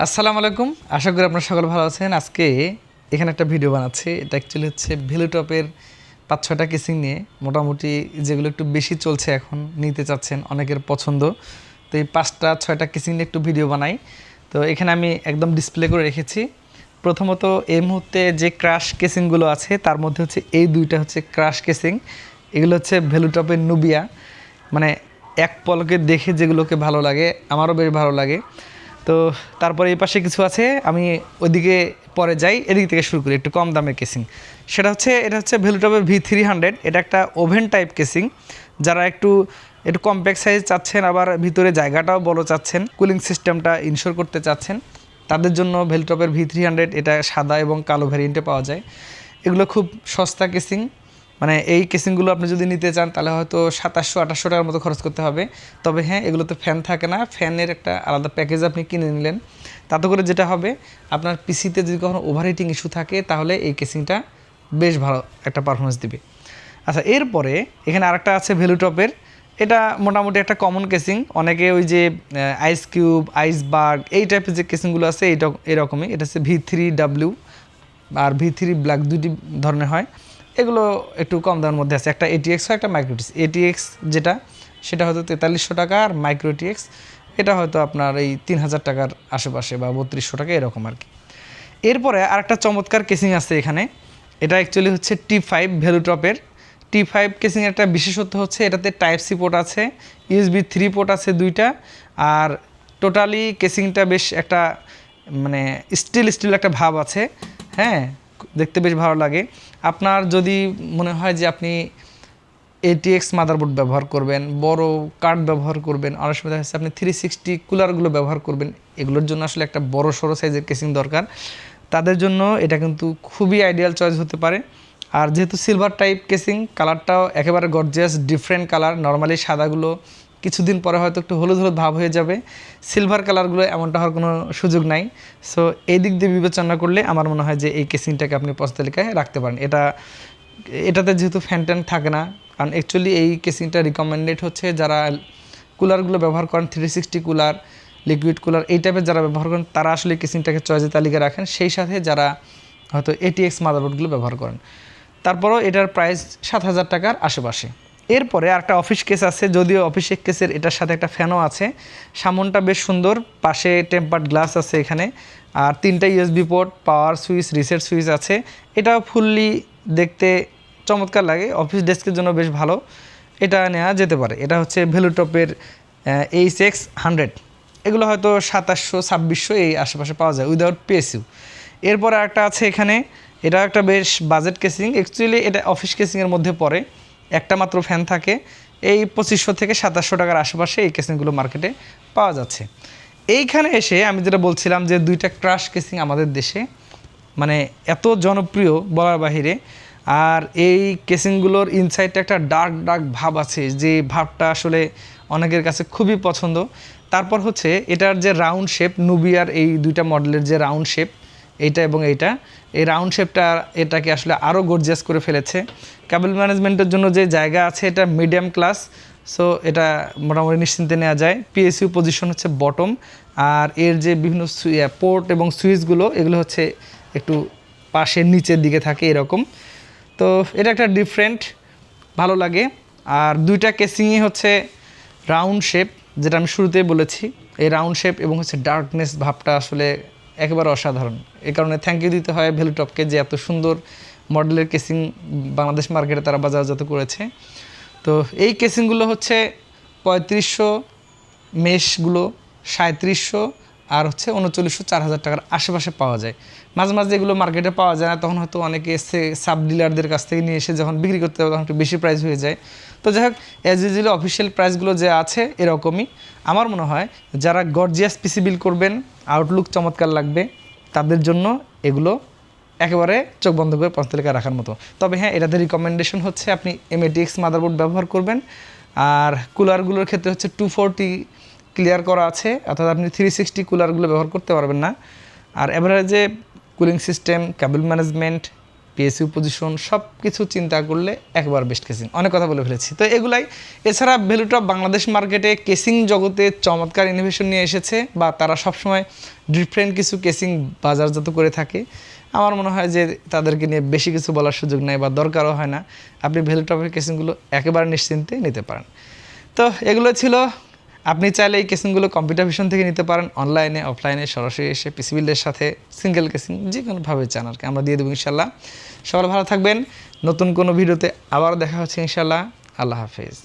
আসসালামু আলাইকুম, আশা করি আপনারা সকলে ভালো আছেন। আজকে এখানে একটা ভিডিও বানাচ্ছি। এটা অ্যাকচুয়ালি হচ্ছে ভেলুটপের ৫-৬টা কেসিং নিয়ে, মোটামুটি যেগুলো একটু বেশি চলছে এখন, নিতে চাচ্ছেন, অনেকের পছন্দ। তো এই ৫টা-৬টা কেসিং নিয়ে একটু ভিডিও বানাই। তো এখানে আমি একদম ডিসপ্লে করে রেখেছি। প্রথমত এই মুহূর্তে যে ক্রাশ কেসিংগুলো আছে তার মধ্যে হচ্ছে এই দুইটা হচ্ছে ক্রাশ কেসিং। এগুলো হচ্ছে ভেলুটপের নুবিয়া, মানে এক পলকে দেখে যেগুলোকে ভালো লাগে, আমারও বেশ ভালো লাগে। তো তারপরে এই পাশে কিছু আছে, আমি ওইদিকে পরে যাই, এদিক থেকে শুরু করি। একটু কম দামের কেসিং, এটা হচ্ছে ভেলুটপের V300। এটা একটা ওভেন টাইপ কেসিং। যারা একটু একটু কম্প্যাক্ট সাইজ চাচ্ছেন, আবার ভিতরে জায়গাটাও বড় চাচ্ছেন, কুলিং সিস্টেমটা ইনশোর করতে চাচ্ছেন, তাদের জন্য ভেলুটপের V300 এটা সাদা এবং কালো ভ্যারিয়েন্টে পাওয়া যায়। এগুলো খুব সস্তা কেসিং, মানে এই কেসিংগুলো আপনি যদি নিতে চান তাহলে হয়তো 2700-2800 টাকার মতো খরচ করতে হবে। তবে হ্যাঁ, এগুলোতে ফ্যান থাকে না, ফ্যানের একটা আলাদা প্যাকেজ আপনি কিনে নিলেন। তাতে করে যেটা হবে, আপনার পিসিতে যদি কখনো ওভারহিটিং ইস্যু থাকে তাহলে এই কেসিংটা বেশ ভালো একটা পারফরমেন্স দিবে। আচ্ছা, এরপরে এখানে আরেকটা আছে ভেলুটপের। এটা মোটামুটি একটা কমন কেসিং। অনেকে ওই যে আইস কিউব, আইসবার্গ এই টাইপের যে কেসিংগুলো আছে এইটা এরকমই। এটা হচ্ছে V3W আর V3 ব্ল্যাক, দুটি ধরনের হয়। এগুলো একটু কম দামের মধ্যে আছে। একটা ATX হয়, একটা মাইক্রোটিক্স। ATX যেটা, সেটা হয়তো 4300 টাকা, আর মাইক্রোটিক্স এটা হয়তো আপনার এই 3000 টাকার আশেপাশে বা 3200 টাকা এরকম আর কি। এরপরে আরেকটা চমৎকার কেসিং আছে এখানে। এটা অ্যাকচুয়ালি হচ্ছে T5 ভেলুটপের। T5 কেসিংয়ের একটা বিশেষত্ব হচ্ছে এটাতে টাইপ-সি পোর্ট আছে, USB 3 পোর্ট আছে দুইটা, আর টোটালি কেসিংটা বেশ একটা মানে স্টিল একটা ভাব আছে। হ্যাঁ, দেখতে বেশ ভালো লাগে। আপনার যদি মনে হয় যে আপনি ATX মাদারবোর্ড ব্যবহার করবেন, বড় কার্ড ব্যবহার করবেন, অনেক সময় দেখা যাচ্ছে আপনি 360 কুলারগুলো ব্যবহার করবেন, এগুলোর জন্য আসলে একটা বড় সড়ো সাইজের কেসিং দরকার, তাদের জন্য এটা কিন্তু খুবই আইডিয়াল চয়েস হতে পারে। আর যেহেতু সিলভার টাইপ কেসিং, কালারটাও একেবারে গর্জিয়াস, ডিফারেন্ট কালার। নর্মালি সাদাগুলো কিছুদিন পরে হয়তো একটু হলুদ হলুদ ভাব হয়ে যাবে, সিলভার কালারগুলো এমনটা হওয়ার কোনো সুযোগ নাই। সো এই দিক দিয়ে বিবেচনা করলে আমার মনে হয় যে এই কেসিংটাকে আপনি পছন্দ তালিকায় রাখতে পারেন। এটাতে যেহেতু ফ্যান ট্যান থাকে না, কারণ অ্যাকচুয়ালি এই কেসিংটা রিকমেন্ডেড হচ্ছে যারা কুলারগুলো ব্যবহার করেন, 360 কুলার, লিকুইড কুলার এই টাইপের যারা ব্যবহার করেন, তারা আসলে কেসিংটাকে চয়েসের তালিকায় রাখেন, সেই সাথে যারা হয়তো ATX মাদারবোর্ডগুলো ব্যবহার করেন। তারপরও এটার প্রাইস 7000 টাকার আশেপাশে। এরপরে একটা অফিস কেস আছে, যদিও অফিস কেসের এটার সাথে একটা ফ্যানও আছে। সামনটা বেশ সুন্দর, পাশে টেম্পার্ড গ্লাস আছে এখানে, আর 3টা USB পোর্ট, পাওয়ার সুইচ, রিসেট সুইচ আছে। এটাও ফুললি দেখতে চমৎকার লাগে, অফিস ডেস্কের জন্য বেশ ভালো, এটা নেওয়া যেতে পারে। এটা হচ্ছে ভেলুটপের HX100। এগুলো হয়তো 2700-2600 এই আশেপাশে পাওয়া যায় উইদাউট PSU। এরপরে একটা আছে এখানে, এটা একটা বেশ বাজেট কেসিং। অ্যাকচুয়ালি এটা অফিস কেসিংয়ের মধ্যে পড়ে, একটা মাত্র ফ্যান থাকে। এই 2500 থেকে 2700 টাকার আশেপাশে এই কেসিংগুলো মার্কেটে পাওয়া যাচ্ছে। এইখানে এসে আমি যেটা বলছিলাম যে দুইটা ক্রাশ কেসিং আমাদের দেশে মানে এত জনপ্রিয় বলার বাহিরে। আর এই কেসিংগুলোর ইনসাইডটা একটা ডার্ক ভাব আছে, যে ভাবটা আসলে অনেকের কাছে খুবই পছন্দ। তারপর হচ্ছে এটার যে রাউন্ড শেপ, নুবিয়ার এই দুইটা মডেলের যে রাউন্ড শেপ, এইটা এবং এইটা, এই রাউন্ড শেপটা এটাকে আসলে আরও গর্জিয়াস করে ফেলেছে। কেবল ম্যানেজমেন্টের জন্য যে জায়গা আছে, এটা মিডিয়াম ক্লাস, সো এটা মোটামুটি নিশ্চিন্তে নেওয়া যায়। PSU পজিশন হচ্ছে বটম, আর এর যে বিভিন্ন পোর্ট এবং সুইচগুলো, এগুলো হচ্ছে একটু পাশের নিচের দিকে থাকে এরকম। তো এটা একটা ডিফারেন্ট, ভালো লাগে। আর দুইটা কেসিংই হচ্ছে রাউন্ড শেপ, যেটা আমি শুরুতেই বলেছি। এই রাউন্ড শেপ এবং হচ্ছে ডার্কনেস ভাবটা আসলে একেবারে অসাধারণ। এই কারণে থ্যাংক ইউ দিতে হয় ভেলুটপকে, যে এত সুন্দর মডেলের কেসিং বাংলাদেশ মার্কেটে তারা বাজারজাত করেছে। তো এই কেসিংগুলো হচ্ছে 3500, মেশগুলো 3700, আর হচ্ছে 3900, 4000 টাকার আশেপাশে পাওয়া যায়। মাঝে মাঝে এগুলো মার্কেটে পাওয়া যায় না, তখন হয়তো অনেকে এসে সাব ডিলারদের কাছ থেকে নিয়ে এসে যখন বিক্রি করতে হবে তখন একটু বেশি প্রাইস হয়ে যায়। তো যাই হোক, অ্যাজ ইউজুয়ালি অফিসিয়াল প্রাইসগুলো যে আছে এরকমই। আমার মনে হয় যারা গর্জিয়াস পিসি বিল করবেন, আউটলুক চমৎকার লাগবে, তাদের জন্য এগুলো একেবারে চোখ বন্ধ করে পঞ্চতালিকা রাখার মতো। তবে হ্যাঁ, এটাতে রিকমেন্ডেশন হচ্ছে আপনি MATX মাদারবোর্ড ব্যবহার করবেন। আর কুলারগুলোর ক্ষেত্রে হচ্ছে 240 ক্লিয়ার করা আছে, অর্থাৎ আপনি 360 কুলারগুলো ব্যবহার করতে পারবেন না। আর এভারেজে কুলিং সিস্টেম, কেবল ম্যানেজমেন্ট, পিএসইউ পজিশন সব কিছু চিন্তা করলে একবার বেস্ট কেসিং। অনেক কথা বলে ফেলেছি, তো এগুলাই। এছাড়া ভ্যালুটপ বাংলাদেশ মার্কেটে কেসিং জগতে চমৎকার ইনোভেশন নিয়ে এসেছে, বা তারা সবসময় ডিফারেন্ট কিছু কেসিং বাজারজাত করে থাকে। আমার মনে হয় যে তাদেরকে নিয়ে বেশি কিছু বলার সুযোগ নেই বা দরকারও হয় না। আপনি ভ্যালুটপের কেসিংগুলো একেবারে নিশ্চিন্তে নিতে পারেন। তো এগুলো ছিল। আপনি চাইলে এই কেসিংগুলো কম্পিউটার ভিশন থেকে নিতে পারেন, অনলাইনে অফলাইনে সরাসরি এসে পিসি বিল্ডের সাথে সিঙ্গেল কেসিং যে কোনোভাবে চান আর কি, আমরা দিয়ে দেবো ইনশাল্লাহ। সবাই ভালো থাকবেন। নতুন কোনো ভিডিওতে আবার দেখা হচ্ছে ইনশাল্লাহ। আল্লাহ হাফেজ।